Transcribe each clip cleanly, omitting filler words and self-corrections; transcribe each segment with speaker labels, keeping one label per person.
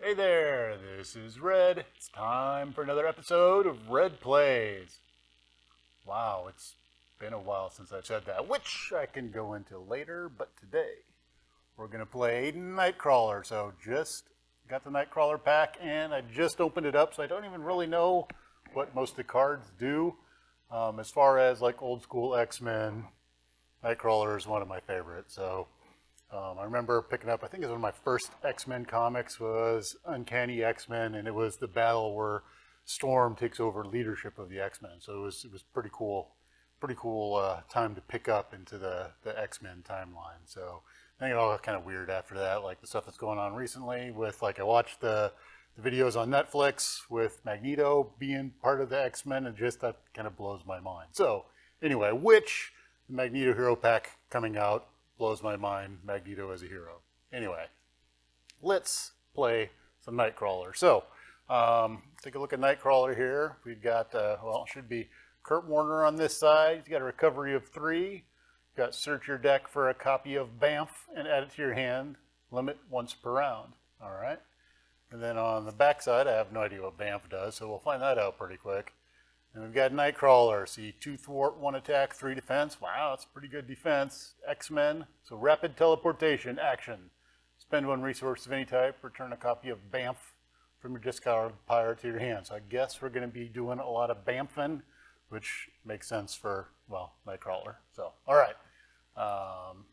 Speaker 1: Hey there, this is Red. It's time for another episode of Red Plays. Wow, it's been a while since I've said that, which I can go into later, but today we're going to play Nightcrawler. So just got the Nightcrawler pack and I just opened it up, so I don't even really know what most of the cards do. As far as like old school X-Men, Nightcrawler is one of my favorites. So I remember picking up, I think it was one of my first X-Men comics was Uncanny X-Men, and it was the battle where Storm takes over leadership of the X-Men. So it was pretty cool time to pick up into the X-Men timeline. So I think it all got kind of weird after that, like the stuff that's going on recently with, like, I watched the videos on Netflix with Magneto being part of the X-Men, and just that kind of blows my mind. So anyway, which the Magneto Hero Pack coming out blows my mind. Magneto as a hero. Anyway, let's play some Nightcrawler. So, take a look at Nightcrawler here. We've got, well, it should be Kurt Warner on this side. He's got a recovery of 3. You've got search your deck for a copy of BAMF and add it to your hand. Limit once per round. All right. And then on the back side, I have no idea what BAMF does, so we'll find that out pretty quick. And we've got Nightcrawler. See, 2 thwart, 1 attack, 3 defense. Wow, that's pretty good defense. X-Men. So rapid teleportation, action. Spend 1 resource of any type. Return a copy of BAMF from your discard pile to your hand. So I guess we're going to be doing a lot of BAMFing, which makes sense for, well, Nightcrawler. So, all right.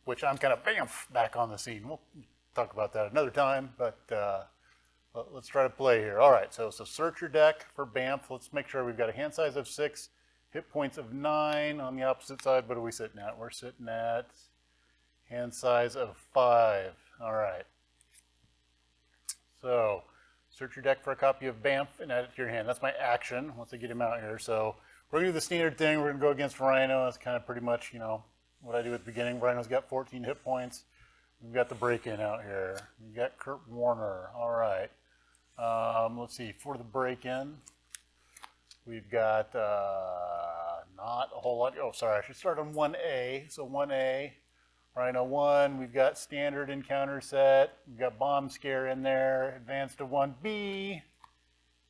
Speaker 1: Which I'm kind of BAMF back on the scene. We'll talk about that another time, but let's try to play here. All right, so search your deck for BAMF. Let's make sure we've got a hand size of 6, hit points of 9. On the opposite side, what are we sitting at? We're sitting at hand size of 5. All right. So search your deck for a copy of BAMF and add it to your hand. That's my action once I get him out here. So we're going to do the standard thing. We're going to go against Rhino. That's kind of pretty much, you know, what I do at the beginning. Rhino's got 14 hit points. We've got the break-in out here. We've got Kurt Warner. All right. Let's see, for the break-in, we've got not a whole lot. Oh, sorry, I should start on 1A. So 1A, Rhino 1, we've got standard encounter set. We've got bomb scare in there, advance to 1B,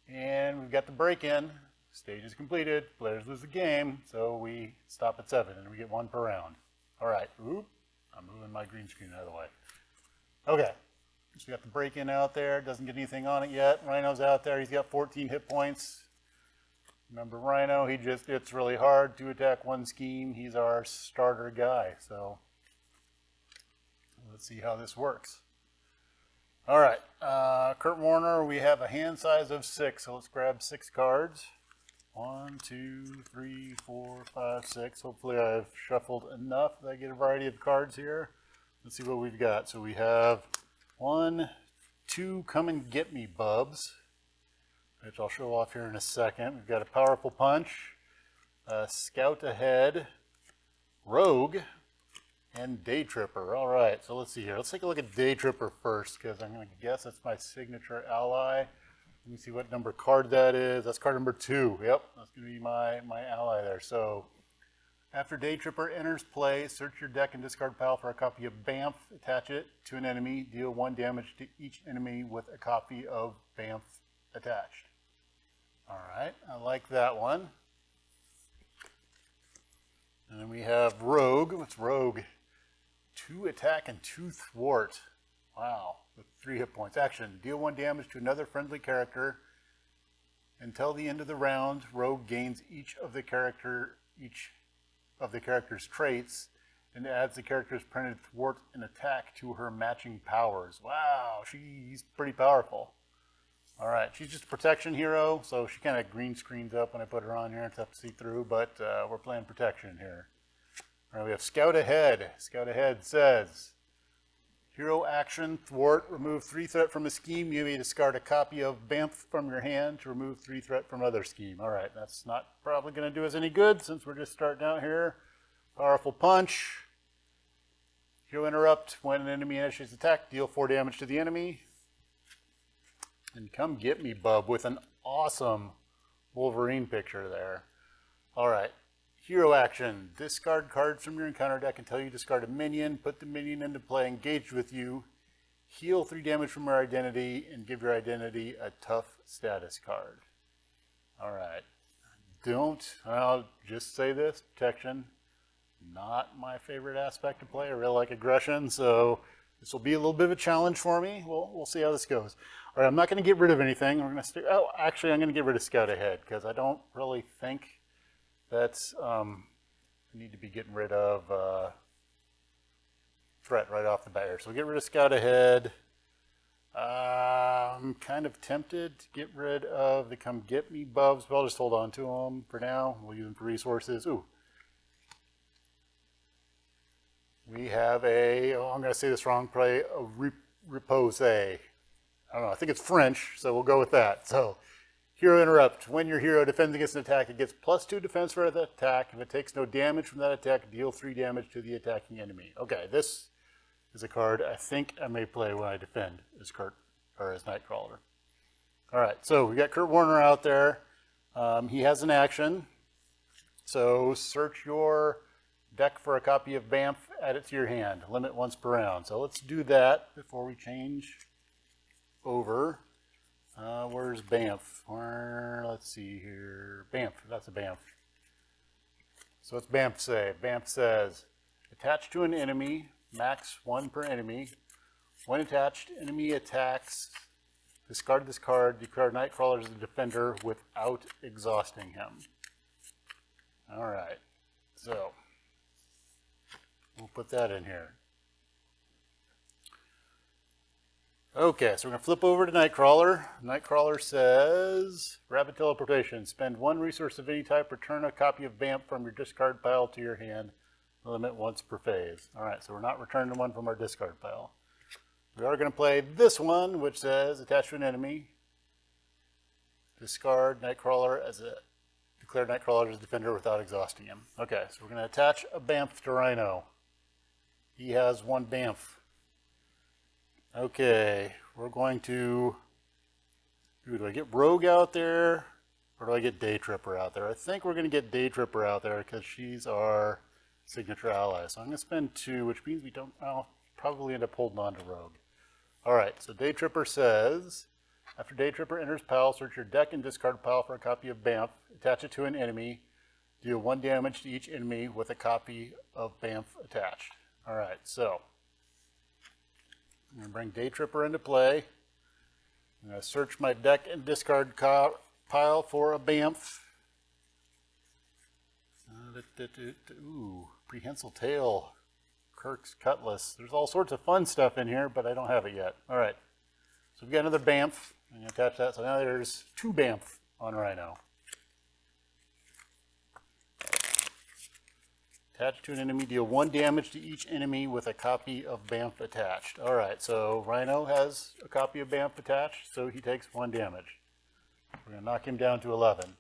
Speaker 1: and we've got the break-in. Stage is completed, players lose the game, so we stop at 7, and we get 1 per round. All right, oop, I'm moving my green screen out of the way. Okay. So we got the break-in out there, doesn't get anything on it yet. Rhino's out there, he's got 14 hit points. Remember Rhino, he just hits really hard, 2 attack, 1 scheme. He's our starter guy, so let's see how this works. All right, Kurt Warner, we have a hand size of 6, so let's grab 6 cards. 1, 2, 3, 4, 5, 6. Hopefully I've shuffled enough that I get a variety of cards here. Let's see what we've got. So we have 1, 2 come and get me bubs, which I'll show off here in a second. We've got a powerful punch, scout ahead, rogue, and day tripper. All right, so let's see here. Let's take a look at day tripper first, because I'm going to guess that's my signature ally. Let me see what number card that is. That's card number 2. Yep, that's going to be my ally there. So after Day Tripper enters play, search your deck and discard pile for a copy of BAMF, attach it to an enemy, deal 1 damage to each enemy with a copy of BAMF attached. All right, I like that one. And then we have Rogue. What's Rogue? 2 attack and 2 thwart. Wow, with 3 hit points. Action, deal 1 damage to another friendly character. Until the end of the round, Rogue gains each of the character's traits and adds the character's printed thwart and attack to her matching powers. Wow, she's pretty powerful. All right, she's just a protection hero, so she kind of green screens up when I put her on here. It's tough to see through, but we're playing protection here. All right, we have Scout Ahead. Scout Ahead says, hero action, thwart, remove 3 threat from a scheme. You may discard a copy of BAMF from your hand to remove 3 threat from other scheme. All right, that's not probably going to do us any good since we're just starting out here. Powerful punch. Hero interrupt. When an enemy initiates attack, deal 4 damage to the enemy. And come get me, bub, with an awesome Wolverine picture there. All right. Hero action. Discard cards from your encounter deck until you discard a minion. Put the minion into play engaged with you. heal 3 damage from your identity, and give your identity a tough status card. All right. I'll just say this, protection, not my favorite aspect of play. I really like aggression, so this will be a little bit of a challenge for me. We'll see how this goes. All right, I'm not going to get rid of anything. Actually, I'm going to get rid of Scout Ahead, because I don't really think that's, I need to be getting rid of threat right off the bat here. So we'll get rid of Scout Ahead. I'm kind of tempted to get rid of the Come Get Me buffs, but I'll just hold on to them for now. We'll use them for resources. Ooh. We have I'm going to say this wrong, probably a Repose. I don't know, I think it's French, so we'll go with that. So, Hero Interrupt. When your hero defends against an attack, it gets +2 defense for the attack. If it takes no damage from that attack, deal 3 damage to the attacking enemy. Okay, this is a card I think I may play when I defend as Nightcrawler. All right, so we got Kurt Warner out there. He has an action. So search your deck for a copy of BAMF, add it to your hand. Limit once per round. So let's do that before we change over. Where's BAMF? Let's see here. BAMF, that's a BAMF. So what's BAMF say? BAMF says, attach to an enemy, max 1 per enemy. When attached, enemy attacks, discard this card, declare Nightcrawler as a defender without exhausting him. All right, so we'll put that in here. Okay, so we're going to flip over to Nightcrawler. Nightcrawler says, rapid teleportation. Spend 1 resource of any type, return a copy of BAMF from your discard pile to your hand. Limit once per phase. All right, so we're not returning one from our discard pile. We are going to play this one, which says, attach to an enemy. Discard Nightcrawler declare Nightcrawler as a defender without exhausting him. Okay, so we're going to attach a BAMF to Rhino. He has 1 BAMF. Okay, we're going to, do I get Rogue out there, or do I get Day Tripper out there? I think we're going to get Day Tripper out there because she's our signature ally. So I'm going to spend 2, which means I'll probably end up holding on to Rogue. All right, so Day Tripper says, after Day Tripper enters pile, search your deck and discard pile for a copy of BAMF, attach it to an enemy, deal 1 damage to each enemy with a copy of BAMF attached. All right, so I'm going to bring Day Tripper into play. I'm going to search my deck and discard pile for a BAMF. Ooh, Prehensile Tail, Kirk's Cutlass. There's all sorts of fun stuff in here, but I don't have it yet. All right, so we've got another BAMF. I'm going to attach that. So now there's 2 BAMF on Rhino. Attach to an enemy, deal 1 damage to each enemy with a copy of BAMF attached. All right, so Rhino has a copy of BAMF attached, so he takes 1 damage. We're going to knock him down to 11.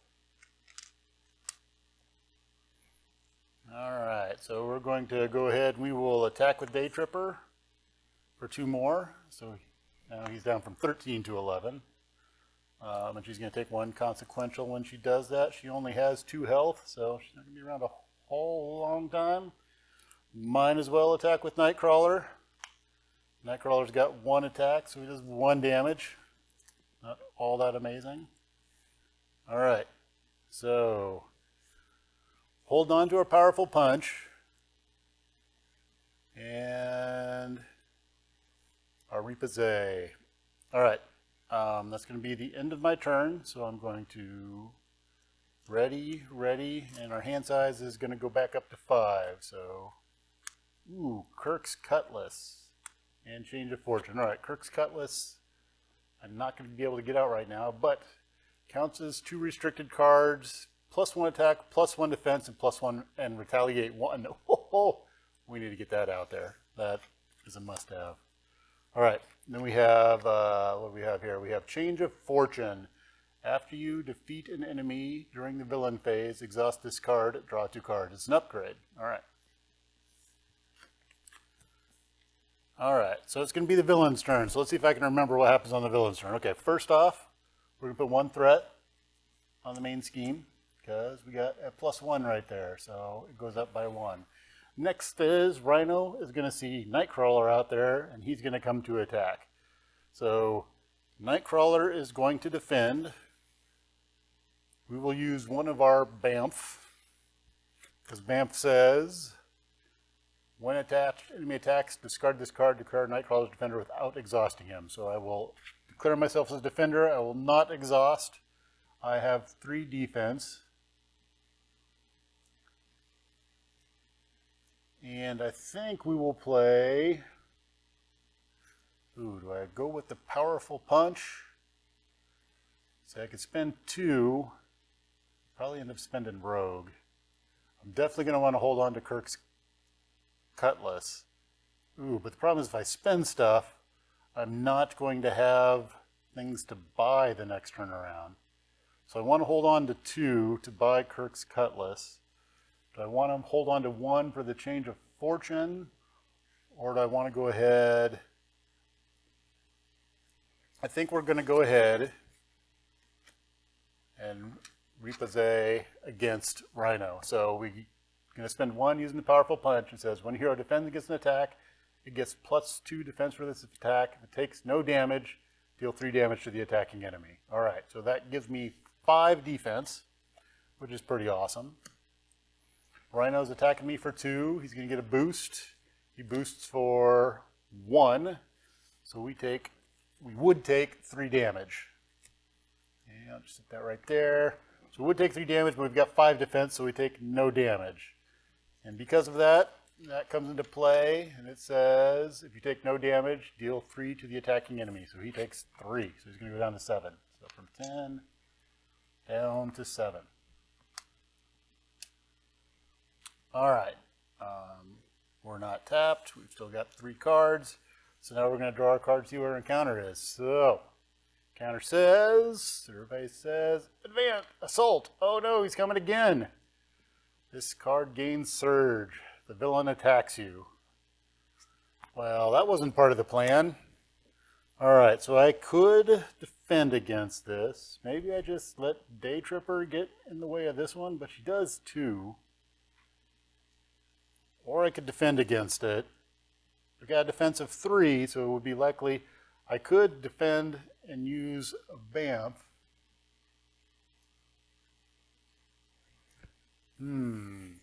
Speaker 1: All right, so we're going to go ahead and we will attack with Day Tripper for 2 more. So now he's down from 13 to 11. And she's going to take 1 consequential when she does that. She only has 2 health, so she's not going to be around a whole long time. Might as well attack with Nightcrawler. Nightcrawler's got 1 attack, so he does 1 damage. Not all that amazing. All right, so hold on to a powerful punch, and our Repose. All right, that's going to be the end of my turn, so I'm going to ready, and our hand size is going to go back up to 5. So, ooh, Kirk's Cutlass and Change of Fortune. All right, Kirk's Cutlass, I'm not going to be able to get out right now, but counts as 2 restricted cards, +1 attack, +1 defense, and +1 and retaliate 1. Oh, we need to get that out there. That is a must-have. All right, then we have, what do we have here? We have Change of Fortune. After you defeat an enemy during the villain phase, exhaust this card, draw 2 cards. It's an upgrade. All right. All right, so it's going to be the villain's turn. So let's see if I can remember what happens on the villain's turn. Okay, first off, we're going to put 1 threat on the main scheme because we got a +1 right there, so it goes up by 1. Next is Rhino is going to see Nightcrawler out there, and he's going to come to attack. So Nightcrawler is going to defend. We will use one of our BAMF, because BAMF says, when enemy attacks, discard this card to declare Nightcrawler's defender without exhausting him. So I will declare myself as defender. I will not exhaust. I have 3 defense. And I think we will play... Ooh, do I go with the powerful punch? So I could spend 2. Probably end up spending rogue. I'm definitely going to want to hold on to Kirk's cutlass. Ooh, but the problem is if I spend stuff, I'm not going to have things to buy the next turn around. So I want to hold on to 2 to buy Kirk's cutlass. Do I want to hold on to 1 for the change of fortune? Or do I want to go ahead? I think we're going to go ahead and repose against Rhino. So we're going to spend 1 using the powerful punch. It says when a hero defends against an attack, it gets +2 defense for this attack. If it takes no damage, deal 3 damage to the attacking enemy. All right, so that gives me 5 defense, which is pretty awesome. Rhino's attacking me for 2. He's going to get a boost. He boosts for 1. So we would take 3 damage. And I'll just set that right there. So we would take 3 damage, but we've got 5 defense, so we take no damage. And because of that, that comes into play, and it says if you take no damage, deal 3 to the attacking enemy. So he takes 3. So he's going to go down to 7. So from 10 down to 7. All right, we're not tapped. We've still got 3 cards. So now we're going to draw our card, see what our encounter is. So, counter says, everybody says, advance, assault. Oh no, he's coming again. This card gains surge. The villain attacks you. Well, that wasn't part of the plan. All right, so I could defend against this. Maybe I just let Day Tripper get in the way of this one, but she does 2. Or I could defend against it. I've got a defense of 3, so it would be likely I could defend and use a BAMF. And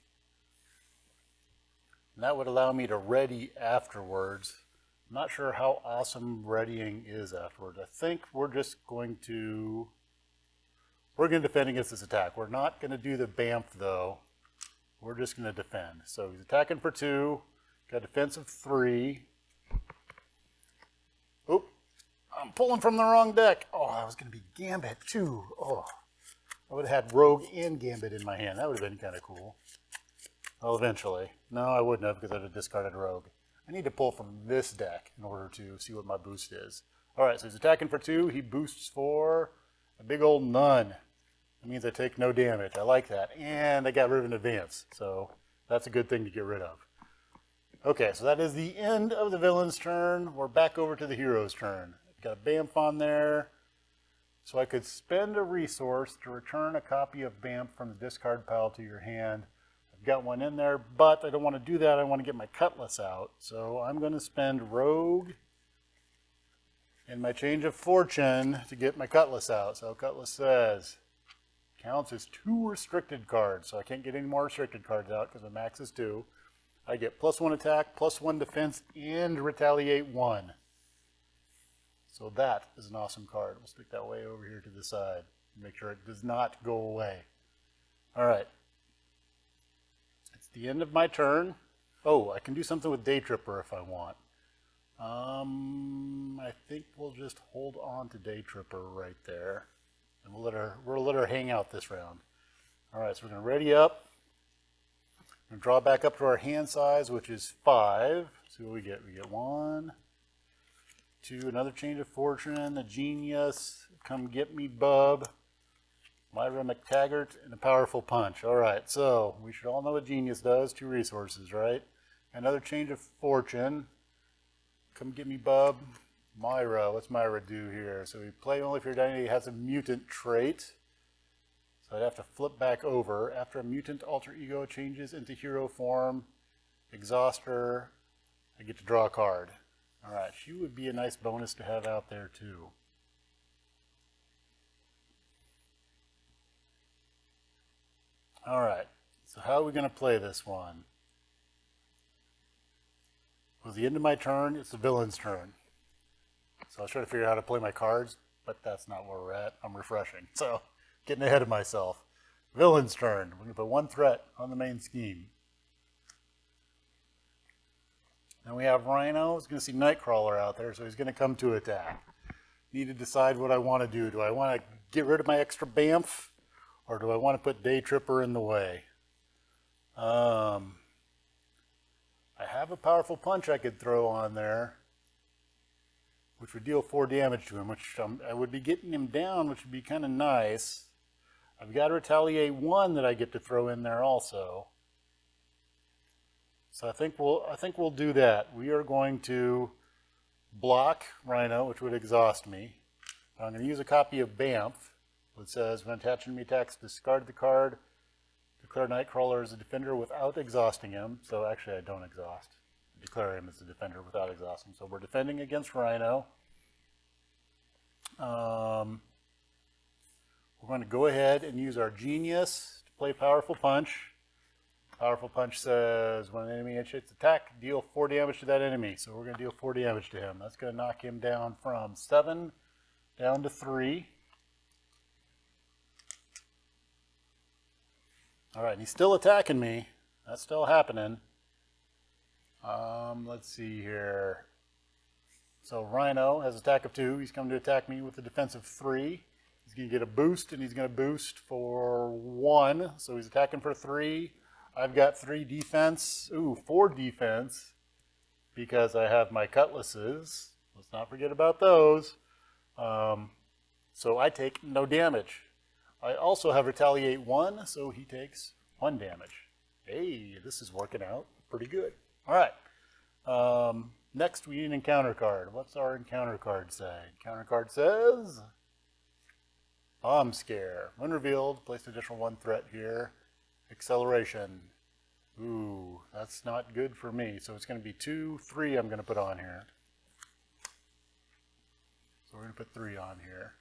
Speaker 1: that would allow me to ready afterwards. I'm not sure how awesome readying is afterwards. I think we're just going to defend against this attack. We're not going to do the BAMF though. We're just going to defend. So he's attacking for 2. Got defense of 3. Oop. I'm pulling from the wrong deck. Oh, I was going to be Gambit too. Oh, I would have had Rogue and Gambit in my hand. That would have been kind of cool. Well, eventually. No, I wouldn't have because I'd have discarded Rogue. I need to pull from this deck in order to see what my boost is. All right, so he's attacking for 2. He boosts for a big old none. That means I take no damage. I like that. And I got rid of an advance. So that's a good thing to get rid of. Okay, so that is the end of the villain's turn. We're back over to the hero's turn. I've got a BAMF on there. So I could spend a resource to return a copy of BAMF from the discard pile to your hand. I've got one in there, but I don't want to do that. I want to get my cutlass out. So I'm going to spend Rogue and my change of fortune to get my cutlass out. So cutlass says... counts as 2 restricted cards, so I can't get any more restricted cards out because the max is 2. I get +1 attack, +1 defense, and retaliate 1. So that is an awesome card. We'll stick that way over here to the side. Make sure it does not go away. All right. It's the end of my turn. Oh, I can do something with Day Tripper if I want. I think we'll just hold on to Day Tripper right there. And we'll let her hang out this round. All right, so we're going to ready up. We're going to draw back up to our hand size, which is 5. See what we get. We get 1, 2, another change of fortune, a genius, come get me bub, Myra McTaggart, and a powerful punch. All right, so we should all know what genius does. 2 resources, right? Another change of fortune, come get me bub. Myra, what's Myra do here? So we play only if your identity has a mutant trait. So I'd have to flip back over. After a mutant alter ego changes into hero form, exhaust her, I get to draw a card. Alright, she would be a nice bonus to have out there too. Alright, so how are we going to play this one? Well, the end of my turn, it's the villain's turn. So I was trying to figure out how to play my cards, but that's not where we're at. I'm refreshing. So, getting ahead of myself. Villain's turn. We're going to put one threat on the main scheme. Then we have Rhino. He's going to see Nightcrawler out there, so he's going to come to attack. Need to decide what I want to do. Do I want to get rid of my extra BAMF, or do I want to put Day Tripper in the way? I have a powerful punch I could throw on there, which would deal 4 damage to him, which I would be getting him down, which would be kind of nice. I've got to retaliate 1 that I get to throw in there also. So I think we'll do that. We are going to block Rhino, which would exhaust me. I'm going to use a copy of BAMF, which says when attached enemy attacks, discard the card. Declare Nightcrawler as a defender without exhausting him. So actually I don't exhaust. I declare him as a defender without exhausting. So we're defending against Rhino. We're going to go ahead and use our Genius to play Powerful Punch. Powerful Punch says when an enemy initiates attack, deal 4 damage to that enemy. So we're going to deal 4 damage to him. That's going to knock him down from 7 down to 3. Alright, and he's still attacking me. That's still happening. Let's see here. So Rhino has attack of 2. He's coming to attack me with a defense of 3. He's going to get a boost, and he's going to boost for 1. So he's attacking for 3. I've got 3 defense. Ooh, 4 defense. Because I have my cutlasses. Let's not forget about those. So I take no damage. I also have retaliate 1, so he takes 1 damage. Hey, this is working out pretty good. Alright. Next we need an encounter card. What's our encounter card say? Encounter card says Bomb Scare. When revealed, place an additional 1 threat here. Acceleration. Ooh, that's not good for me. So it's going to be 2, 3 I'm going to put on here. So we're going to put 3 on here.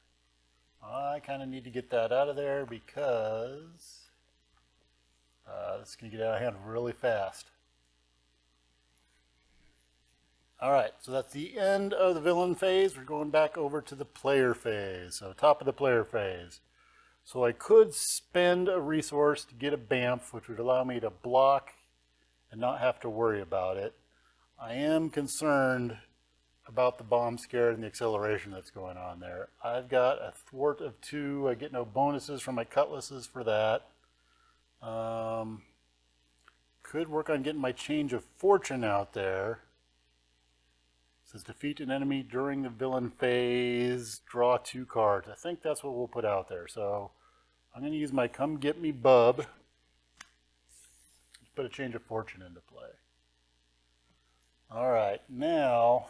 Speaker 1: I kind of need to get that out of there because this is going to get out of hand really fast. Alright, so that's the end of the villain phase. We're going back over to the player phase. So top of the player phase. So I could spend a resource to get a BAMF, which would allow me to block and not have to worry about it. I am concerned about the bomb scare and the acceleration that's going on there. I've got a thwart of 2. I get no bonuses from my cutlasses for that. Could work on getting my change of fortune out there. It says defeat an enemy during the villain phase, draw 2 cards. I think that's what we'll put out there. So I'm going to use my Come Get Me Bub to put a change of fortune into play. Alright, now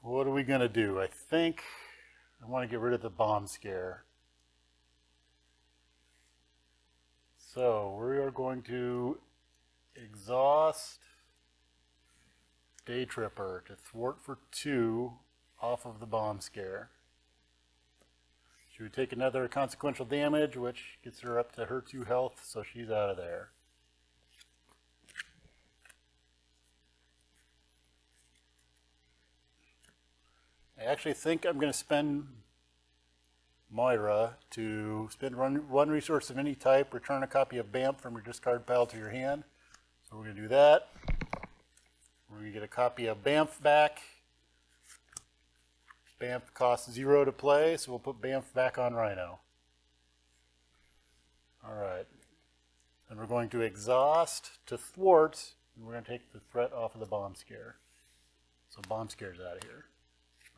Speaker 1: what are we going to do? I think I want to get rid of the bomb scare. So we are going to exhaust Day Tripper to thwart for 2 off of the bomb scare. She would take another consequential damage, which gets her up to her 2 health, so she's out of there. I actually think I'm going to spend Moira to spend one resource of any type, return a copy of BAMF from your discard pile to your hand. So we're going to do that. We're going to get a copy of BAMF back. BAMF costs 0 to play, so we'll put BAMF back on Rhino. Alright. And we're going to exhaust to thwart, and we're going to take the threat off of the bomb scare. So bomb scare's out of here.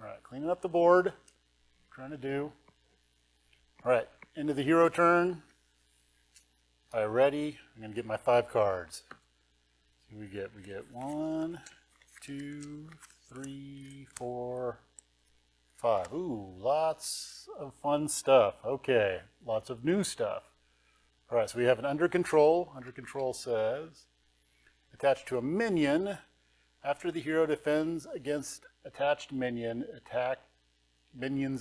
Speaker 1: Alright, cleaning up the board. Trying to do. Alright, into the hero turn. Alright, ready. I'm going to get my 5 cards. So we get 1, 2, 3, 4, 5. Ooh, lots of fun stuff. Okay, lots of new stuff. All right, so we have an under control. Under control says, attached to a minion, after the hero defends against attached minion's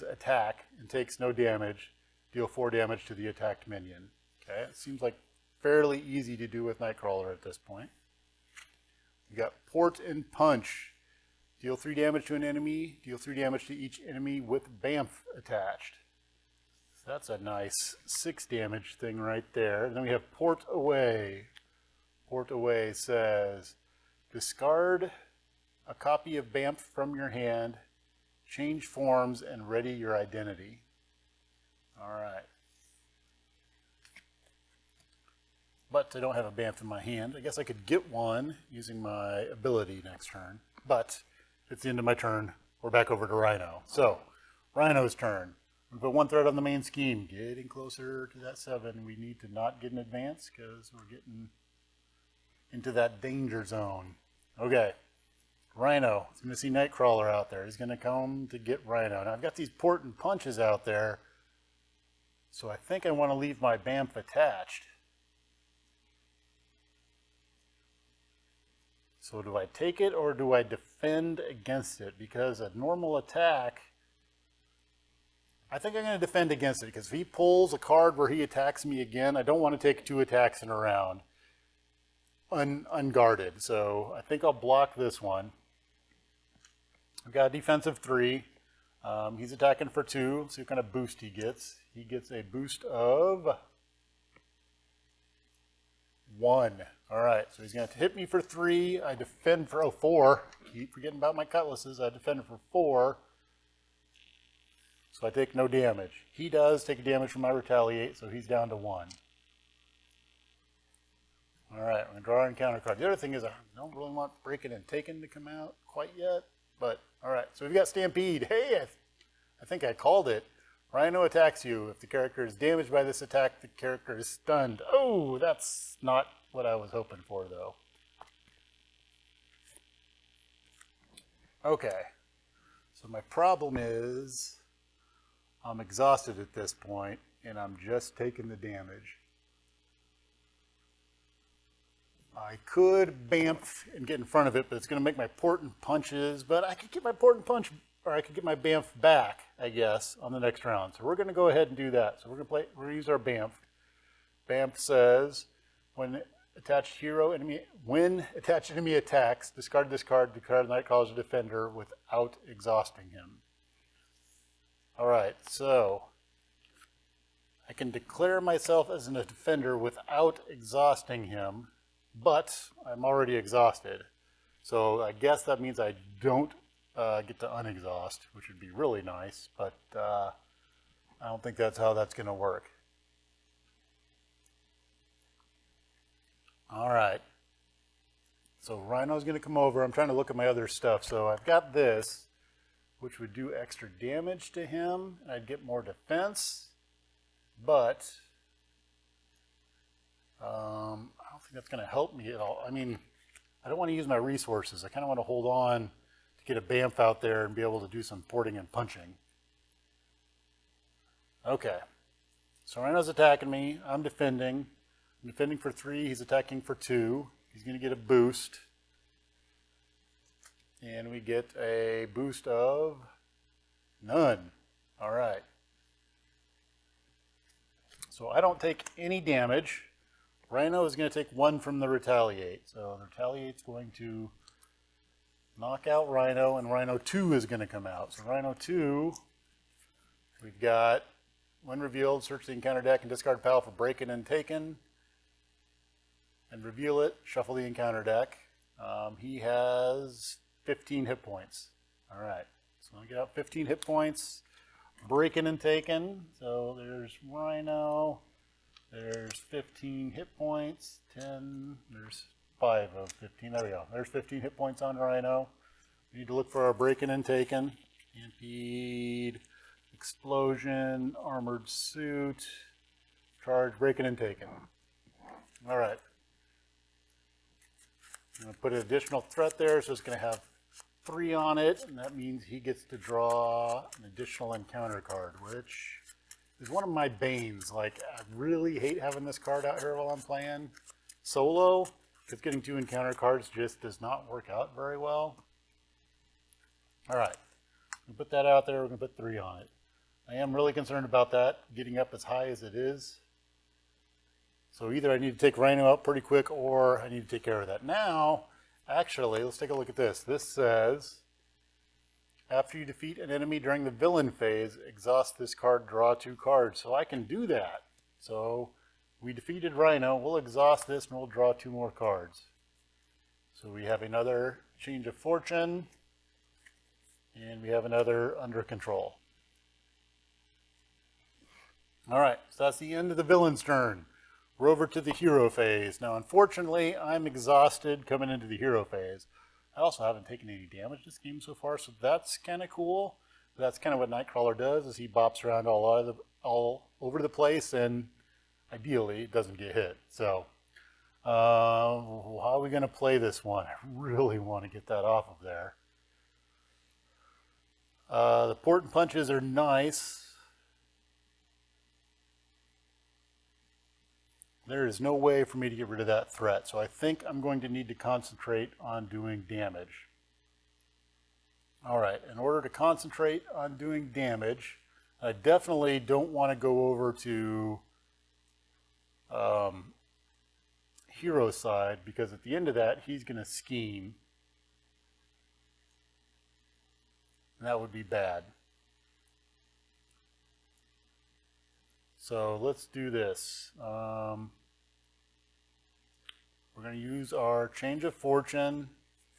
Speaker 1: attack and takes no damage, deal 4 damage to the attacked minion. Okay, it seems like fairly easy to do with Nightcrawler at this point. We got Port and Punch. Deal 3 damage to an enemy, deal 3 damage to each enemy with BAMF attached. So that's a nice 6 damage thing right there. And then we have Port Away. Port Away says, discard a copy of BAMF from your hand, change forms, and ready your identity. All right. But I don't have a BAMF in my hand. I guess I could get one using my ability next turn. But it's the end of my turn. We're back over to Rhino. So, Rhino's turn. We put 1 threat on the main scheme. Getting closer to that 7. We need to not get an advance because we're getting into that danger zone. Okay. Rhino. He's going to see Nightcrawler out there. He's going to come to get Rhino. Now, I've got these Port and Punches out there. So I think I want to leave my BAMF attached. So do I take it or do I defend against it? Because a normal attack, I think I'm going to defend against it. Because if he pulls a card where he attacks me again, I don't want to take 2 attacks in a round unguarded. So I think I'll block this one. I've got a defensive 3. He's attacking for 2. See what kind of boost he gets. He gets a boost of 1. All right, so he's going to hit me for 3. I defend for 4. Keep forgetting about my cutlasses. I defend for 4. So I take no damage. He does take damage from my retaliate, so he's down to 1. All right, I'm going to draw an encounter card. The other thing is I don't really want Breaking and Taken to come out quite yet. But, all right, so we've got Stampede. Hey, I think I called it. Rhino attacks you. If the character is damaged by this attack, the character is stunned. Oh, that's not what I was hoping for, though. Okay. So my problem is I'm exhausted at this point, and I'm just taking the damage. I could BAMF and get in front of it, but it's going to make my Port and Punches. But I could get my Port and Punch, or I could get my BAMF back, I guess, on the next round. So we're going to go ahead and do that. So we're going to use our BAMF. BAMF says, when attached enemy attacks, discard this card, declare the Nightcrawler's a defender without exhausting him. All right, so I can declare myself as a defender without exhausting him, but I'm already exhausted. So I guess that means I don't get to unexhaust, which would be really nice, but I don't think that's how that's going to work. All right. So Rhino's going to come over. I'm trying to look at my other stuff. So I've got this, which would do extra damage to him, and I'd get more defense, but I don't think that's going to help me at all. I mean, I don't want to use my resources. I kind of want to hold on to get a BAMF out there and be able to do some porting and punching. Okay. So Rhino's attacking me. I'm defending. I'm defending for 3. He's attacking for 2. He's going to get a boost. And we get a boost of none. All right. So I don't take any damage. Rhino is going to take 1 from the retaliate. So the retaliate's going to knock out Rhino, and Rhino 2 is going to come out. So Rhino 2, we've got, when revealed, search the encounter deck and discard pile for Breaking and Taken. And reveal it, shuffle the encounter deck. He has 15 hit points. All right, so I'm going to get out 15 hit points. Breaking and Taken. So there's Rhino. There's 15 hit points. 10. There's 5 of 15. There we go. There's 15 hit points on Rhino. We need to look for our Breaking and Taken. Stampede, Explosion, Armored Suit, Charge, Breaking and Taken. All right. I'm going to put an additional threat there, so it's going to have 3 on it, and that means he gets to draw an additional encounter card, which is one of my banes. Like, I really hate having this card out here while I'm playing solo, because getting 2 encounter cards just does not work out very well. All right, we put that out there. We're going to put 3 on it. I am really concerned about that getting up as high as it is. So either I need to take Rhino out pretty quick, or I need to take care of that. Now, actually, let's take a look at this. This says, after you defeat an enemy during the villain phase, exhaust this card, draw 2 cards. So I can do that. So we defeated Rhino. We'll exhaust this and we'll draw 2 more cards. So we have another change of fortune, and we have another under control. All right, so that's the end of the villain's turn. We're over to the hero phase. Now, unfortunately, I'm exhausted coming into the hero phase. I also haven't taken any damage this game so far, so that's kind of cool. That's kind of what Nightcrawler does, is he bops around all over the place, and ideally doesn't get hit. So, how are we going to play this one? I really want to get that off of there. The port and punches are nice. There is no way for me to get rid of that threat, so I think I'm going to need to concentrate on doing damage. All right, in order to concentrate on doing damage, I definitely don't want to go over to hero side, because at the end of that, he's going to scheme. And that would be bad. So let's do this. We're going to use our change of fortune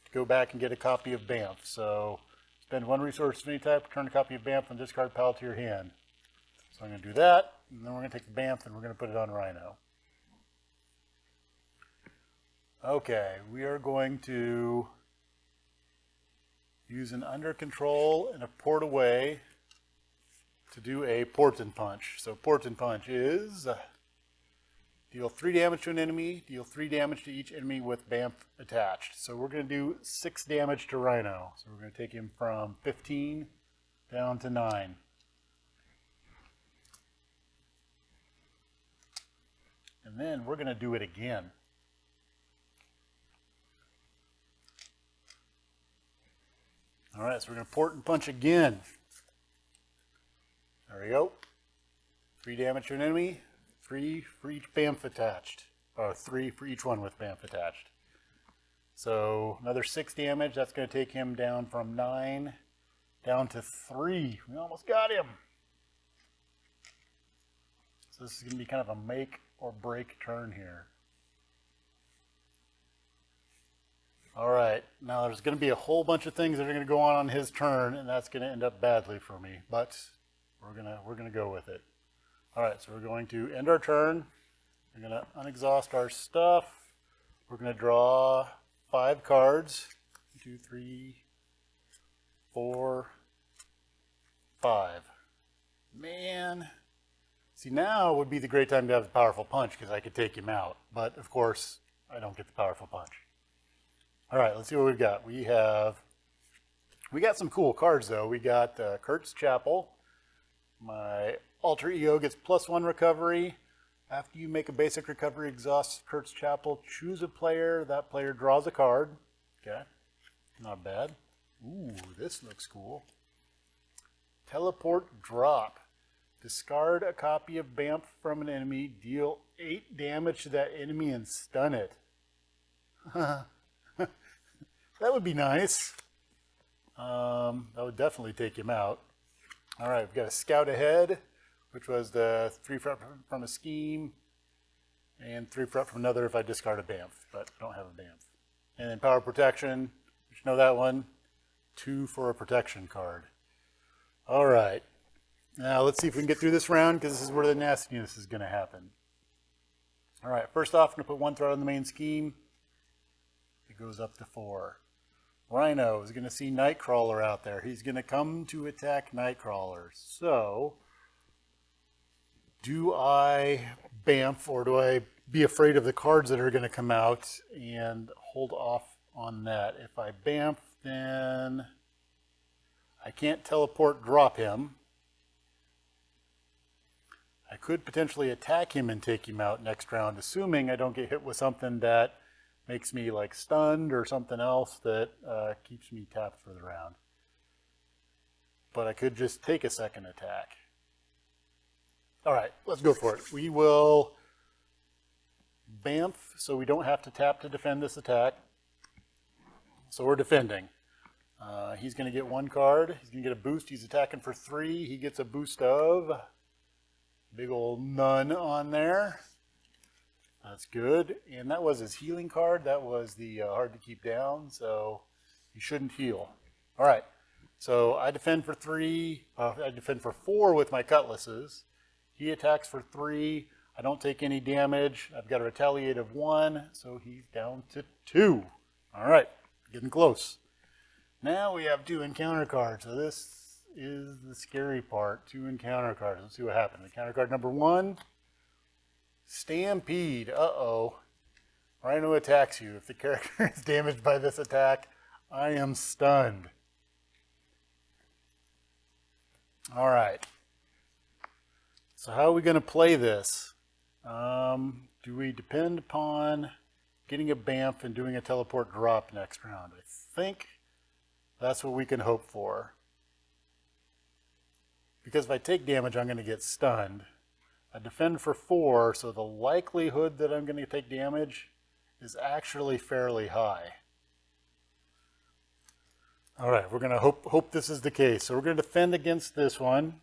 Speaker 1: to go back and get a copy of BAMF. So spend 1 resource of any type, return a copy of BAMF and discard pile to your hand. So I'm going to do that, and then we're going to take the BAMF and we're going to put it on Rhino. Okay, we are going to use an under control and a port away to do a port and punch. So port and punch is deal 3 damage to an enemy, deal 3 damage to each enemy with BAMF attached. So we're going to do 6 damage to Rhino. So we're going to take him from 15 down to 9. And then we're going to do it again. All right, so we're going to port and punch again. There we go. 3 damage to an enemy, 3 for each BAMF attached. Or 3 for each one with BAMF attached. So another 6 damage. That's going to take him down from 9 down to 3. We almost got him. So this is going to be kind of a make or break turn here. All right, now there's going to be a whole bunch of things that are going to go on his turn, and that's going to end up badly for me. But we're gonna go with it. All right, so we're going to end our turn. We're going to unexhaust our stuff. We're going to draw 5 cards. 1, 2, 3, 4, 5. Man. See, now would be the great time to have the powerful punch, because I could take him out. But, of course, I don't get the powerful punch. All right, let's see what we've got. We got some cool cards, though. We got Kurt's Chapel. My alter ego gets +1 recovery. After you make a basic recovery, exhaust Kurt's Chapel, choose a player. That player draws a card. Okay, not bad. Ooh, this looks cool. Teleport Drop. Discard a copy of BAMF from an enemy. Deal 8 damage to that enemy and stun it. That would be nice. That would definitely take him out. All right, we've got a Scout Ahead, which was the 3 from a scheme, and 3 from another if I discard a BAMF, but I don't have a BAMF. And then Power Protection, you should know that one, 2 for a protection card. All right, now let's see if we can get through this round, because this is where the nastiness is going to happen. All right, first off, I'm going to put 1 threat on the main scheme. It goes up to 4. Rhino is going to see Nightcrawler out there. He's going to come to attack Nightcrawler. So, do I BAMF, or do I be afraid of the cards that are going to come out and hold off on that? If I BAMF, then I can't teleport drop him. I could potentially attack him and take him out next round, assuming I don't get hit with something that makes me like stunned or something else that keeps me tapped for the round. But I could just take a second attack. All right, let's go for it. We will BAMF so we don't have to tap to defend this attack. So we're defending. He's going to get one card. He's going to get a boost. He's attacking for 3. He gets a boost of big old none on there. That's good. And that was his healing card. That was the hard to keep down, so he shouldn't heal. All right. So I defend for 3. I defend for 4 with my cutlasses. He attacks for 3. I don't take any damage. I've got a retaliate of 1, so he's down to 2. All right. Getting close. Now we have 2 encounter cards. So this is the scary part. 2 encounter cards. Let's see what happens. Encounter card number 1, Stampede. Uh-oh. Rhino attacks you. If the character is damaged by this attack, I am stunned. All right. So how are we going to play this? Do we depend upon getting a BAMF and doing a teleport drop next round? I think that's what we can hope for. Because if I take damage, I'm going to get stunned. I defend for 4, so the likelihood that I'm going to take damage is actually fairly high. All right, we're going to hope this is the case. So we're going to defend against this one.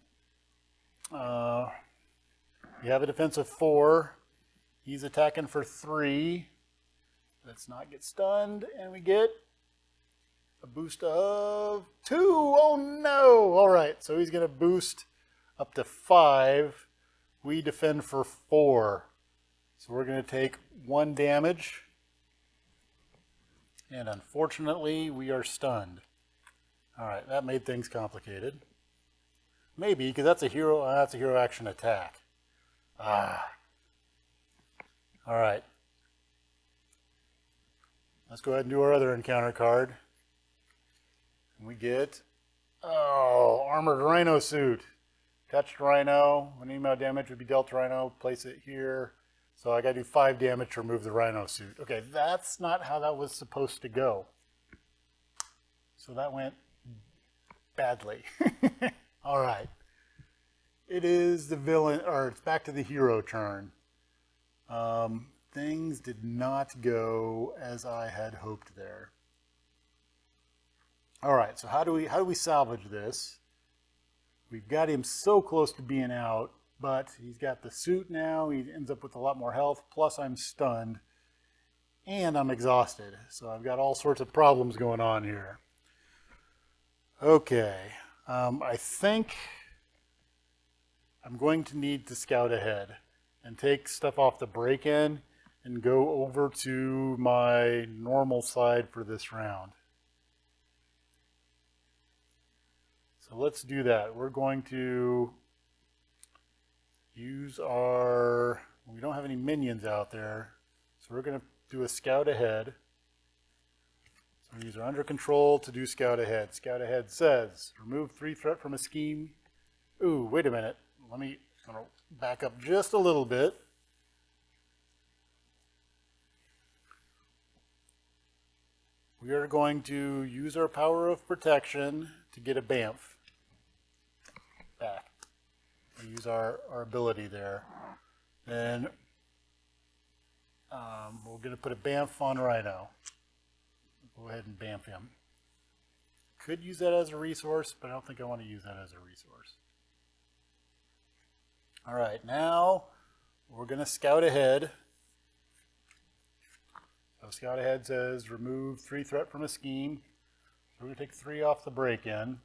Speaker 1: We have a defense of 4. He's attacking for 3. Let's not get stunned, and we get a boost of 2. Oh no! All right, so he's going to boost up to 5. We defend for 4. So we're going to take 1 damage. And unfortunately, we are stunned. All right, that made things complicated. Maybe, because that's a hero action attack. All right. Let's go ahead and do our other encounter card. And we get, Armored Rhino suit. Touched Rhino. When any amount of damage would be dealt to Rhino, place it here. So I got to do 5 damage to remove the Rhino suit. Okay, that's not how that was supposed to go. So that went badly. All right. It is the villain, or it's back to the hero turn. Things did not go as I had hoped there. All right, so how do we salvage this? We've got him so close to being out, but he's got the suit now. He ends up with a lot more health, plus I'm stunned, and I'm exhausted. So I've got all sorts of problems going on here. Okay, I think I'm going to need to scout ahead and take stuff off the break-in and go over to my normal side for this round. So let's do that. We're going to use our, we don't have any minions out there, so we're going to do a scout ahead. So we use our under control to do scout ahead. Scout ahead says, remove 3 threat from a scheme. Ooh, wait a minute. I'm going to back up just a little bit. We are going to use our power of protection to get a BAMF back. We use our ability there. Then we're going to put a BAMF on Rhino. Go ahead and BAMF him. Could use that as a resource, but I don't think I want to use that as a resource. All right, now we're going to scout ahead. So scout ahead says remove 3 threat from a scheme. We're going to take 3 off the break-in.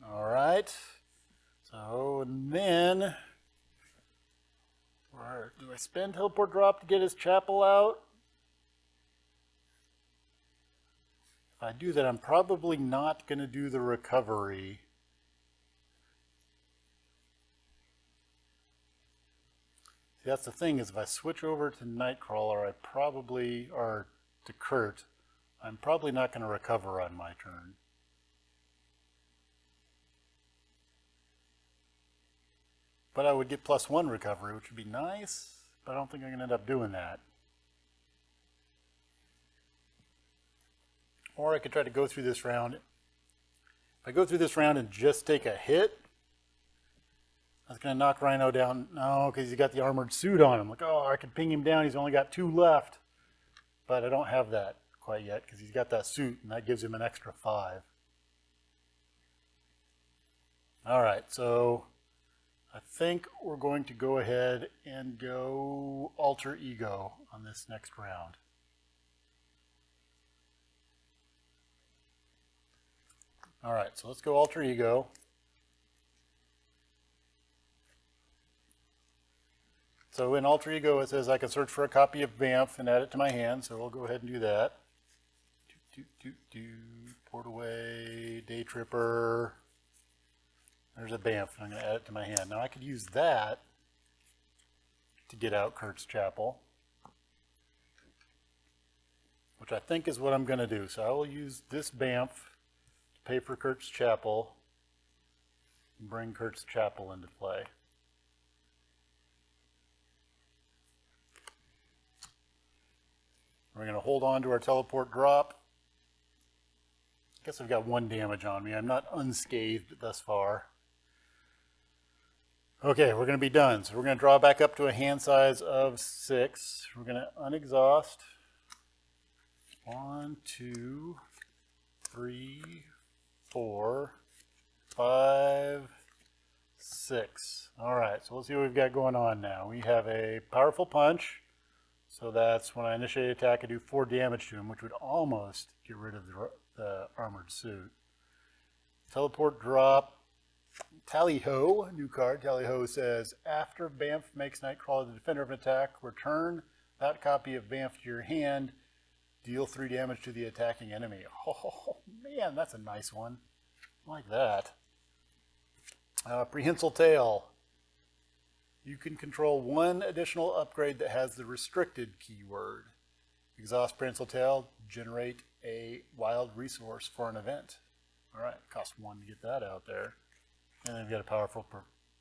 Speaker 1: All right. So, and then, do I spend teleport drop to get his chapel out? If I do that, I'm probably not going to do the recovery. See, that's the thing, is if I switch over to Nightcrawler, or to Kurt, I'm probably not going to recover on my turn. But I would get +1 recovery, which would be nice, but I don't think I'm going to end up doing that. Or I could try to go through this round. If I go through this round and just take a hit, that's going to knock Rhino down. No, because he's got the armored suit on him. Like, oh, I could ping him down. He's only got 2 left. But I don't have that quite yet because he's got that suit, and that gives him an extra 5. All right, so I think we're going to go ahead and go alter ego on this next round. All right, so let's go alter ego. So in alter ego, it says I can search for a copy of BAMF and add it to my hand. So we'll go ahead and do that. Port away, day tripper. There's a BAMF. I'm going to add it to my hand. Now I could use that to get out Kurt's Chapel, which I think is what I'm going to do. So I will use this BAMF to pay for Kurt's Chapel and bring Kurt's Chapel into play. We're going to hold on to our teleport drop. I guess I've got 1 damage on me. I'm not unscathed thus far. Okay, we're going to be done. So we're going to draw back up to a hand size of 6. We're going to unexhaust. 1, 2, 3, 4, 5, 6. All right, so let's see what we've got going on now. We have a powerful punch. So that's when I initiate attack, I do 4 damage to him, which would almost get rid of the armored suit. Teleport drop. Tally-ho, new card. Tally-ho says, after BAMF makes Nightcrawler the defender of an attack, return that copy of BAMF to your hand. Deal 3 damage to the attacking enemy. Oh, man, that's a nice one. I like that. Prehensile tail. You can control 1 additional upgrade that has the restricted keyword. Exhaust Prehensile Tail, generate a wild resource for an event. All right, cost 1 to get that out there. And then we've got a powerful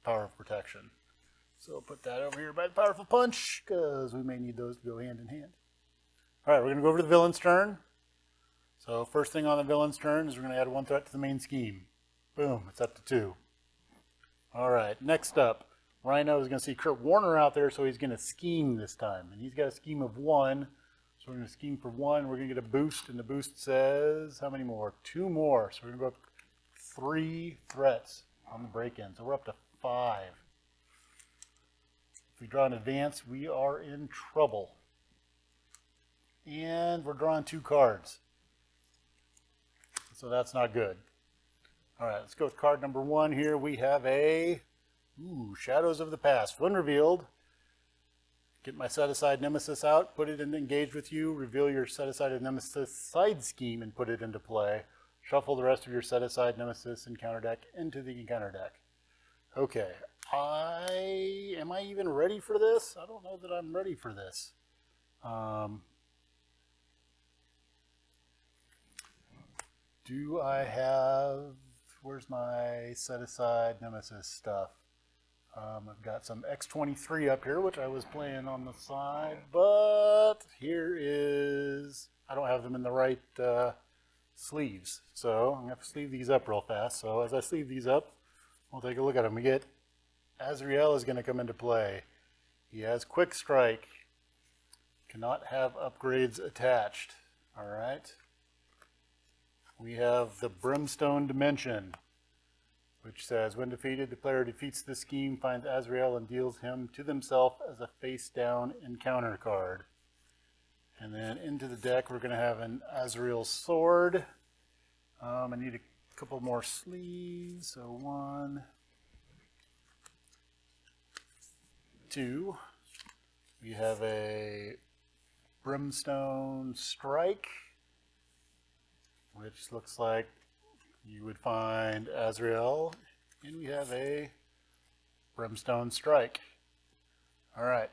Speaker 1: power of protection. So I'll put that over here by the powerful punch, because we may need those to go hand in hand. All right, we're going to go over to the villain's turn. So first thing on the villain's turn is we're going to add 1 threat to the main scheme. Boom, it's up to 2. All right, next up. Rhino is going to see Kurt Warner out there, so he's going to scheme this time. And he's got a scheme of 1. So we're going to scheme for 1. We're going to get a boost, and the boost says, how many more? 2 more. So we're going to go up 3 threats on the break-in. So we're up to 5. If we draw an advance, we are in trouble. And we're drawing 2 cards. So that's not good. All right, let's go with card number 1 here. We have a... Shadows of the Past. When revealed, get my set-aside nemesis out, put it in engage with you, reveal your set-aside nemesis side scheme and put it into play. Shuffle the rest of your set-aside nemesis encounter deck into the encounter deck. Okay, am I even ready for this? I don't know that I'm ready for this. Do I have, where's my set-aside nemesis stuff? I've got some X23 up here, which I was playing on the side, but here is, I don't have them in the right sleeves. So I'm going to have to sleeve these up real fast. So as I sleeve these up, we'll take a look at them. We get Azrael is going to come into play. He has Quick Strike. Cannot have upgrades attached. All right. We have the Brimstone Dimension, which says, when defeated, the player defeats this scheme, finds Azrael, and deals him to themselves as a face-down encounter card. And then into the deck, we're going to have an Azrael Sword. I need a couple more sleeves. So 1, 2. We have a Brimstone Strike, which looks like you would find Azrael, and we have a Brimstone Strike. All right.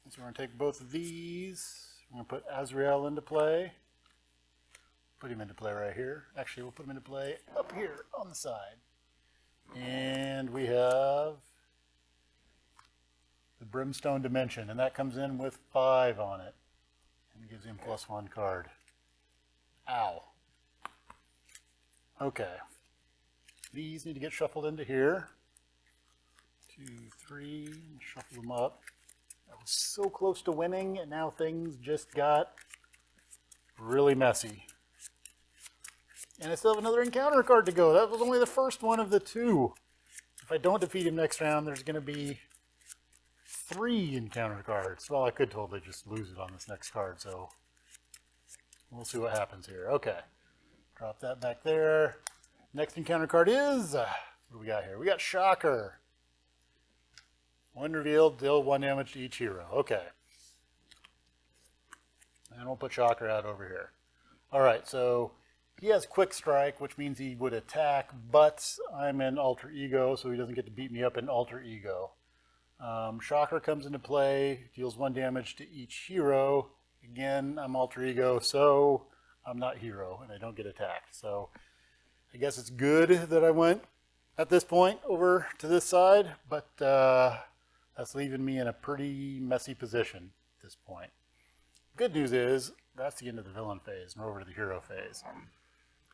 Speaker 1: So we're going to take both of these. We're going to put Azrael into play. Put him into play right here. Actually, we'll put him into play up here on the side. And we have Brimstone Dimension, and that comes in with 5 on it. And it gives him +1 card. Ow. Okay. These need to get shuffled into here. 2, 3, and shuffle them up. I was so close to winning, and now things just got really messy. And I still have another encounter card to go. That was only the first one of the 2. If I don't defeat him next round, there's going to be 3 encounter cards. Well, I could totally just lose it on this next card, so we'll see what happens here. Okay. Drop that back there. Next encounter card is, what do we got here? We got Shocker. 1 revealed, deal 1 damage to each hero. Okay. And we'll put Shocker out over here. Alright, so he has Quick Strike, which means he would attack, but I'm in Alter Ego, so he doesn't get to beat me up in Alter Ego. Shocker comes into play, deals 1 damage to each hero. Again, I'm Alter Ego, so I'm not hero, and I don't get attacked. So I guess it's good that I went at this point over to this side, but that's leaving me in a pretty messy position at this point. Good news is, that's the end of the villain phase, and we're over to the hero phase.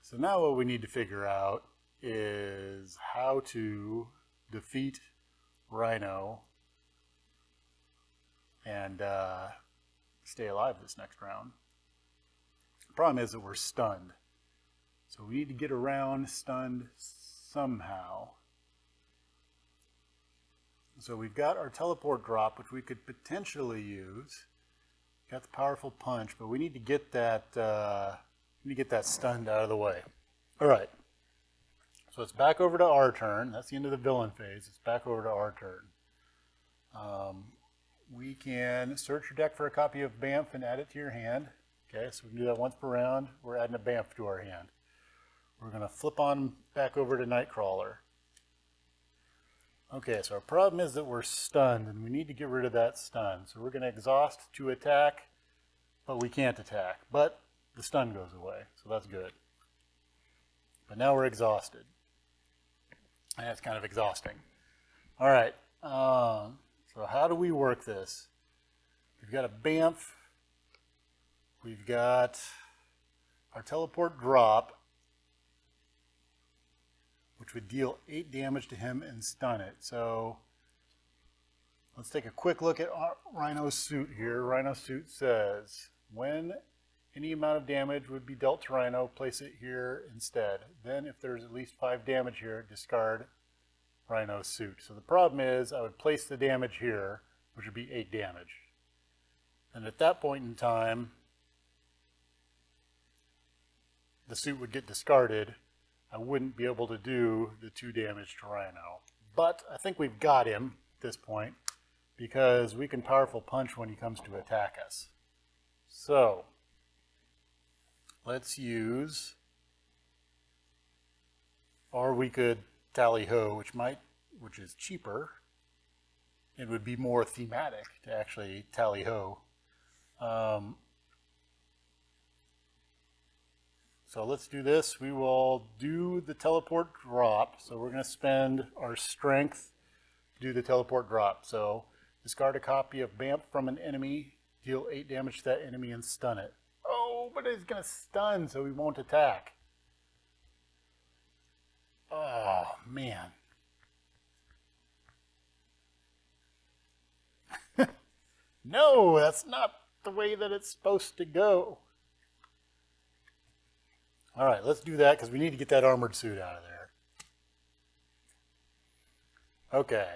Speaker 1: So now what we need to figure out is how to defeat Rhino and stay alive this next round. The problem is that we're stunned. So we need to get around stunned somehow. So we've got our teleport drop, which we could potentially use. Got the powerful punch, but we need to get that stunned out of the way. All right. So it's back over to our turn. That's the end of the villain phase. It's back over to our turn. We can search your deck for a copy of BAMF and add it to your hand. Okay, so we can do that once per round. We're adding a BAMF to our hand. We're going to flip on back over to Nightcrawler. Okay, so our problem is that we're stunned, and we need to get rid of that stun. So we're going to exhaust to attack, but we can't attack. But the stun goes away, so that's good. But now we're exhausted. And that's kind of exhausting. All right, so how do we work this? We've got a BAMF. We've got our teleport drop, which would deal 8 damage to him and stun it. So let's take a quick look at Rhino's suit here. Rhino's suit says, when any amount of damage would be dealt to Rhino, place it here instead. Then if there's at least 5 damage here, discard Rhino's suit. So the problem is I would place the damage here, which would be 8 damage. And at that point in time, the suit would get discarded. I wouldn't be able to do the 2 damage to Rhino. But I think we've got him at this point because we can powerful punch when he comes to attack us. So let's use, or we could tally ho, which is cheaper. It would be more thematic to actually tally ho. So let's do this. We will do the teleport drop. So we're going to spend our strength to do the teleport drop. So discard a copy of BAMF from an enemy, deal 8 damage to that enemy and stun it. Oh, but it's going to stun, so he won't attack. Oh, man. No, that's not the way that it's supposed to go. All right, let's do that because we need to get that armored suit out of there. Okay,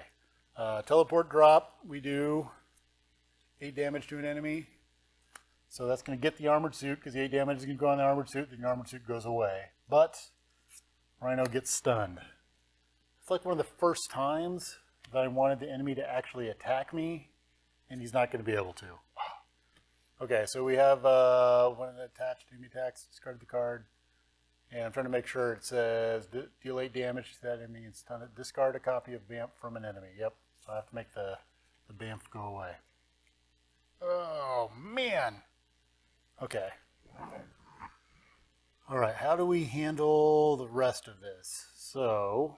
Speaker 1: teleport drop, we do 8 damage to an enemy. So that's going to get the armored suit because the 8 damage is going to go on the armored suit, then the armored suit goes away. But Rhino gets stunned. It's like one of the first times that I wanted the enemy to actually attack me, and he's not going to be able to. Okay, so we have one of the attached enemy attacks, discard the card. And I'm trying to make sure it says deal 8 damage to that enemy and stun it. Discard a copy of BAMF from an enemy. Yep, so I have to make the BAMF go away. Oh, man. Okay. All right, how do we handle the rest of this? So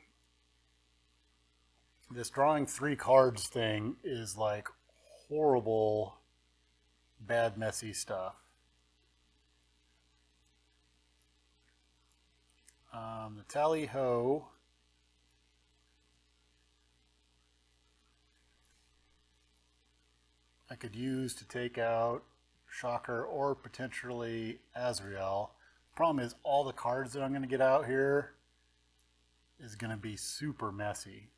Speaker 1: This drawing 3 cards thing is like horrible, bad, messy stuff. The Tally-Ho. I could use to take out Shocker or potentially Azrael. Problem is, all the cards that I'm going to get out here is going to be super messy.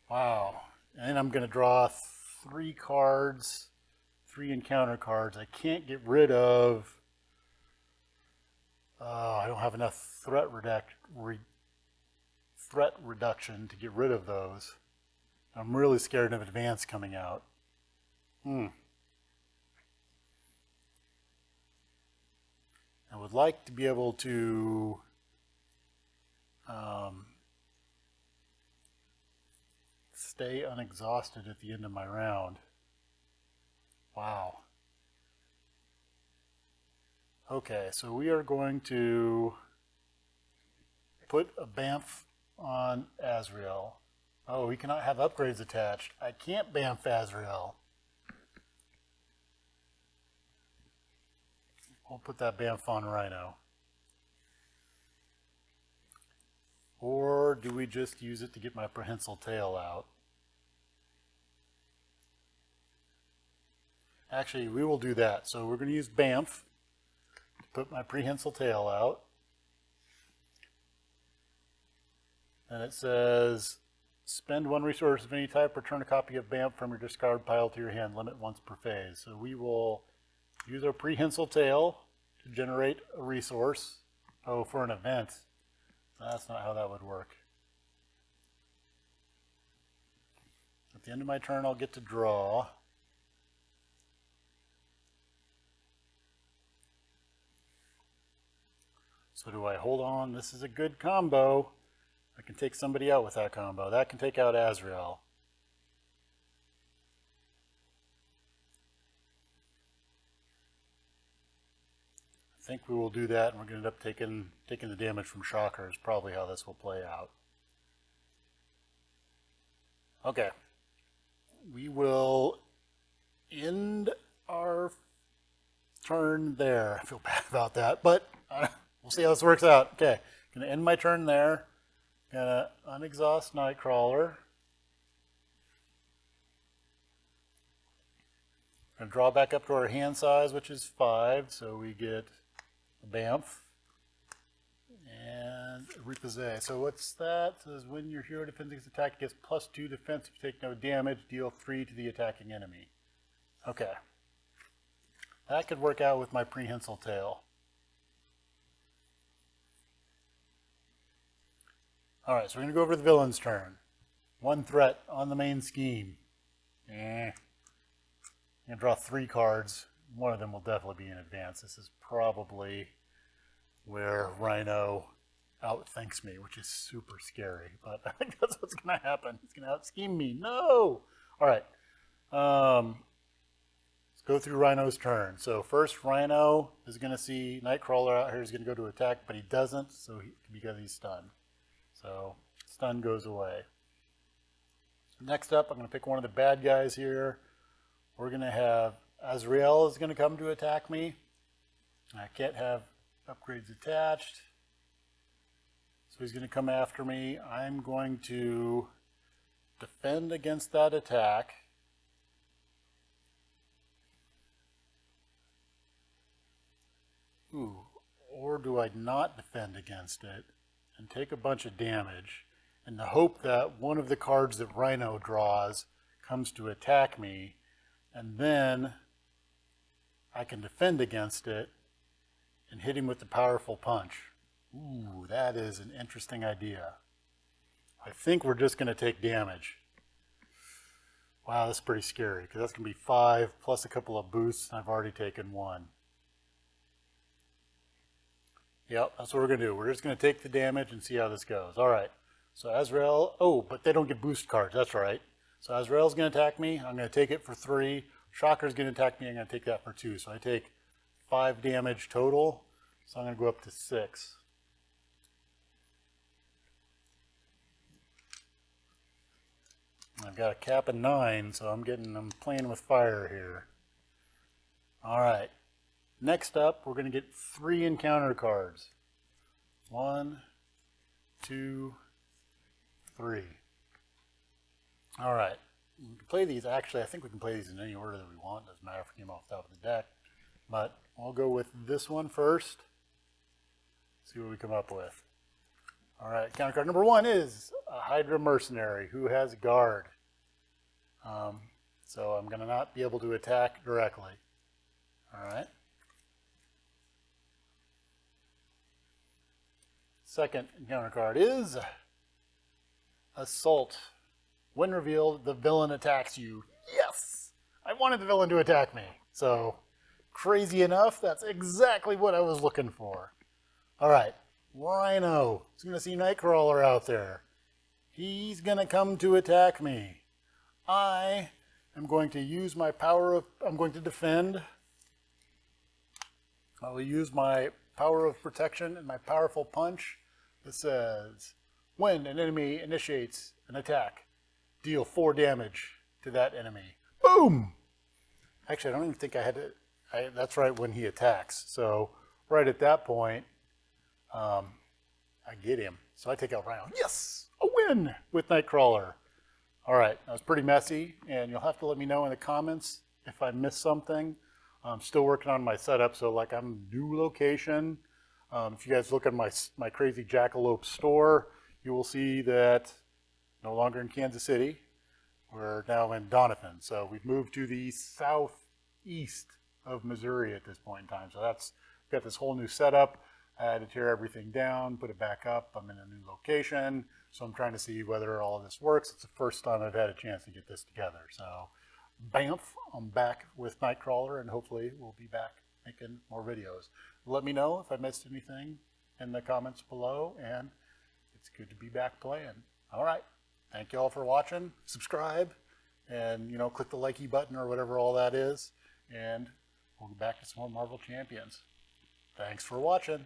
Speaker 1: Wow. And I'm going to draw 3 cards, 3 encounter cards. I can't get rid of... I don't have enough threat reduction to get rid of those. I'm really scared of advance coming out. I would like to be able to stay unexhausted at the end of my round. Wow. Okay, so we are going to put a BAMF on Azrael. Oh, we cannot have upgrades attached. I can't BAMF Azrael. We'll put that BAMF on Rhino. Or do we just use it to get my prehensile tail out? Actually, we will do that. So we're going to use BAMF to put my prehensile tail out. And it says, spend 1 resource of any type, return a copy of BAMF from your discard pile to your hand, limit once per phase. So we will use our prehensile tail to generate a resource. Oh, for an event. That's not how that would work. At the end of my turn, I'll get to draw. So do I hold on? This is a good combo. I can take somebody out with that combo. That can take out Azrael. I think we will do that, and we're going to end up taking the damage from Shocker is probably how this will play out. Okay. We will end our turn there. I feel bad about that, but we'll see how this works out. Okay, going to end my turn there. Going to unexhaust Nightcrawler. Going to draw back up to our hand size, which is 5, so we get a BAMF and a repossess. So what's that? It says when your hero defends against attack, gets +2 defense if you take no damage, deal 3 to the attacking enemy. Okay. That could work out with my prehensile tail. Alright, so we're going to go over to the villain's turn. 1 threat on the main scheme. I'm going to draw 3 cards. One of them will definitely be in advance. This is probably where Rhino outthinks me, which is super scary. But I think that's what's going to happen. He's going to out-scheme me. No! Alright. Let's go through Rhino's turn. So first, Rhino is going to see Nightcrawler out here. He's going to go to attack, but he doesn't because he's stunned. So stun goes away. Next up, I'm going to pick one of the bad guys here. We're going to have Azrael is going to come to attack me. I can't have upgrades attached. So he's going to come after me. I'm going to defend against that attack. Ooh, or do I not defend against it and take a bunch of damage in the hope that one of the cards that Rhino draws comes to attack me, and then I can defend against it and hit him with the powerful punch. Ooh, that is an interesting idea. I think we're just going to take damage. Wow, that's pretty scary because that's going to be 5 plus a couple of boosts, and I've already taken 1. Yep, that's what we're going to do. We're just going to take the damage and see how this goes. All right, so Azrael, oh, but they don't get boost cards. That's right. So Azrael's going to attack me. I'm going to take it for 3. Shocker's going to attack me. I'm going to take that for 2. So I take 5 damage total. So I'm going to go up to 6. I've got a cap of 9, so I'm playing with fire here. Alright. Next up, we're going to get 3 encounter cards. 1, 2, 3. Alright. We can play these, actually I think we can play these in any order that we want. Doesn't matter if we came off the top of the deck. But I'll go with this one first. See what we come up with. Alright, counter card number 1 is a Hydra Mercenary who has guard. So I'm going to not be able to attack directly. Alright. Second encounter card is Assault. When revealed, the villain attacks you. Yes! I wanted the villain to attack me. So, crazy enough, that's exactly what I was looking for. Alright, Rhino. He's going to see Nightcrawler out there. He's going to come to attack me. I am going to use my power of... I'm going to defend. I will use my power of protection and my powerful punch. It says, when an enemy initiates an attack, deal 4 damage to that enemy. Boom! Actually, I don't even think I had to... that's right, when he attacks. So, right at that point, I get him. So I take out Rhino. Yes! A win with Nightcrawler. Alright, that was pretty messy, and you'll have to let me know in the comments if I missed something. I'm still working on my setup, so like I'm new location. If you guys look at my crazy Jackalope store, you will see that no longer in Kansas City. We're now in Donovan. So we've moved to the southeast of Missouri at this point in time. So that's got this whole new setup. I had to tear everything down, put it back up. I'm in a new location. So I'm trying to see whether all of this works. It's the first time I've had a chance to get this together. So BAMF, I'm back with Nightcrawler, and hopefully we'll be back making more videos. Let me know if I missed anything in the comments below, and it's good to be back playing. All right. Thank you all for watching. Subscribe, and click the likey button or whatever all that is, and we'll be back to some more Marvel Champions. Thanks for watching.